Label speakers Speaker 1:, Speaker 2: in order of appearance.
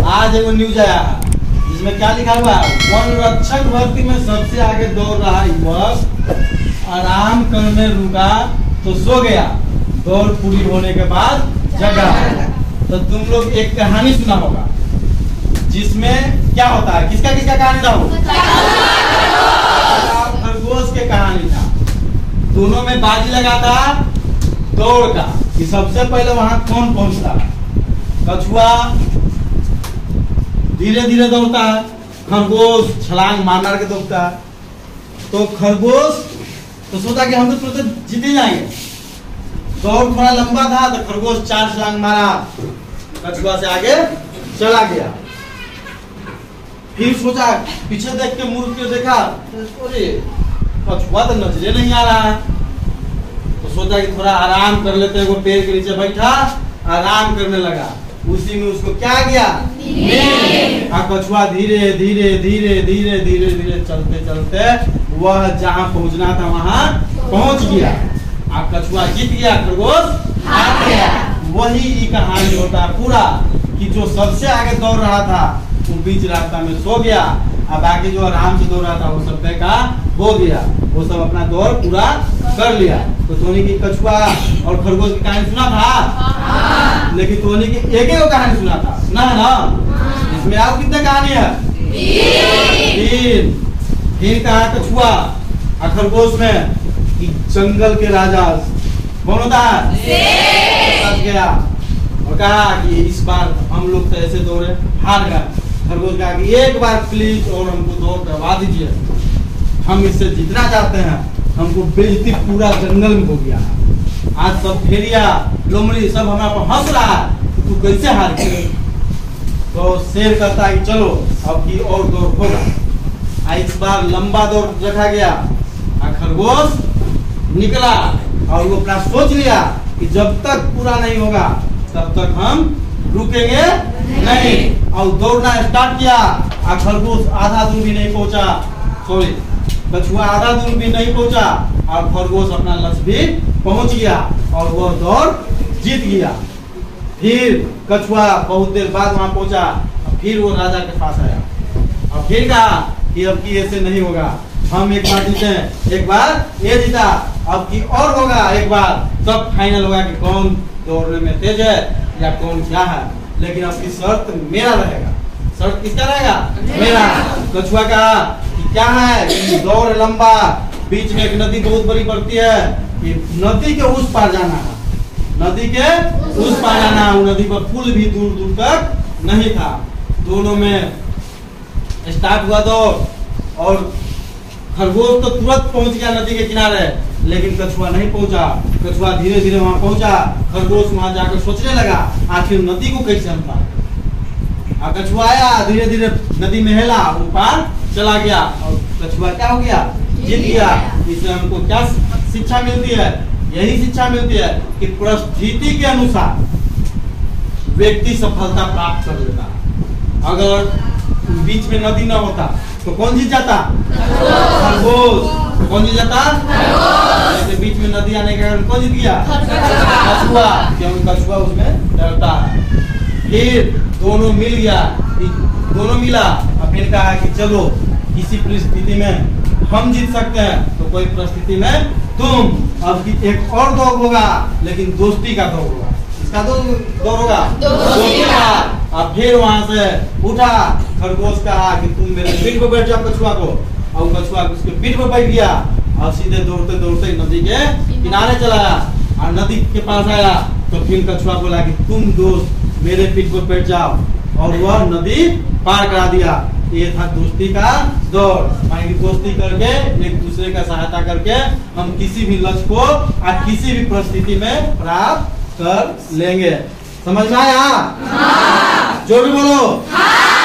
Speaker 1: आज एगो न्यूज आया है जिसमें क्या लिखा हुआ है, वन रक्षक भर्ती में सबसे आगे दौड़ रहा युवक आराम करने रुका तो सो गया, दौड़ पूरी होने के बाद जगा। तो तुम लोग एक कहानी सुना होगा जिसमें क्या होता है, किसका किसका कहानी था वो? खरगोश के कहानी था। दोनों में बाजी लगा था दौड़ का कि सबसे पहले वहां कौन पहुंचता है। कछुआ धीरे धीरे दौड़ता है, खरगोश छलांग मार मार के दौड़ता है। तो खरगोश तो सोचा कि हम तो जीत ही जाएंगे। दौड़ थोड़ा लंबा था तो खरगोश 4 छलांग मारा, कछुआ से आगे चला गया। फिर सोचा, पीछे देख के मुड़ के देखा, अरे कछुआ तो नजरे नहीं आ रहा है। तो सोचा कि थोड़ा आराम कर लेते हैं, वो पेड़ के नीचे बैठा आराम करने लगा। उसी में उसको क्या गया, कछुआ धीरे धीरे धीरे धीरे धीरे धीरे चलते चलते वह जहाँ पहुँचना था वहाँ पहुँच गया। कछुआ जीत गया, खरगोश हार गया। वही कहानी होता है पूरा कि जो सबसे आगे दौड़ रहा था वो बीच रास्ता में सो गया, और बाकी जो आराम से दौड़ रहा था वो सब बेकार हो गया। वो सब अपना दौड़ पूरा कर लिया। तो धोनी की कछुआ और खरगोश की कहानी सुना था, लेकिन धोनी की एक ही कहानी सुना था, सुना है ना? इसमें आप कितने कहानी है? 3 कहा कछुआ और खरगोश में कि जंगल के राजा कौन होता है? गया और कहा कि इस बार हम लोग तो ऐसे दौड़े हार गए। खरगोश कहा कि एक बार प्लीज और हमको दौड़ करवा दीजिए, हम इससे जीतना चाहते हैं, हमको बेइज्जती पूरा जंगल में हो गया। आज सब भेड़िया लोमड़ी सब हमारे पर हंस रहा है कि तू कैसे हार गया। तो शेर कहता है कि चलो अब की और दौड़ होगा। इस बार लंबा दौड़ रखा गया और खरगोश निकला और वो अपना सोच लिया कि जब तक पूरा नहीं होगा तब तक हम रुकेंगे नहीं, और दौड़ना स्टार्ट किया। और खरगोश आधा दूर भी नहीं पहुंचा, सॉरी कछुआ आधा दूर भी नहीं पहुंचा और खरगोश अपना लक्ष्य भी पहुंच गया और वह दौड़ जीत गया। फिर कछुआ बहुत देर बाद वहां पहुंचा, फिर वो राजा के पास आया और फिर कहा कि अब की ऐसे नहीं होगा, हम एक बार जीते, एक बार ये जीता, अब की और होगा एक बार, तब फाइनल होगा कि कौन दौड़ने में तेज है या कौन क्या है। लेकिन अब की शर्त मेरा रहेगा। शर्त किसका रहेगा? मेरा। कछुआ का क्या है कि दौड़ लंबा, बीच में एक नदी बहुत बड़ी पड़ती है कि नदी के उस पार जाना है, नदी के उस पार जाना है। नदी पर पुल भी दूर दूर तक नहीं था। दोनों में स्टार्ट हुआ दौड़ और खरगोश तो तुरंत पहुंच गया नदी के किनारे, लेकिन कछुआ नहीं पहुंचा। कछुआ धीरे धीरे वहां पहुंचा। खरगोश वहां जाकर सोचने लगा आखिर नदी को कैसे हम पार। कछुआ आया, धीरे धीरे नदी में हेला, वो पार चला गया और कछुआ क्या हो गया, जीत गया। इससे हमको क्या शिक्षा मिलती है? यही शिक्षा मिलती है कि परिस्थिति के अनुसार व्यक्ति सफलता प्राप्त कर लेता है। अगर बीच में नदी न होता तो कौन जीत जाता? खरगोश। कौन जीत जाता? जैसे बीच में नदी आने के कारण कौन जीत गया? कछुआ, क्योंकि कछुआ उसमें तैरता है। फिर दोनों मिल गया, दोनों मिला और फिर कहा कि चलो किसी परिस्थिति में हम जीत सकते हैं तो कोई परिस्थिति में तुम। अब एक और दौड़ होगा, लेकिन दोस्ती का दौड़ होगा। इसका दौड़ होगा दोस्ती का। और फिर वहां से उठा, खरगोश कहा कि तुम मेरे पीठ पर बैठ जाओ कछुआ को, और कछुआ उसके पीठ पर बैठ गया और सीधे दौड़ते दौड़ते नदी के किनारे चला गया और नदी के पास आया। तो फिर कछुआ बोला कि तुम दोस्त मेरे पीठ पर बैठ जाओ, और वह नदी पार करा दिया। ये था दोस्ती का दौड़। यानी दोस्ती करके एक दूसरे का सहायता करके हम किसी भी लक्ष्य को और किसी भी परिस्थिति में प्राप्त कर लेंगे। समझ में आया? हाँ। जोर बोलो। हाँ।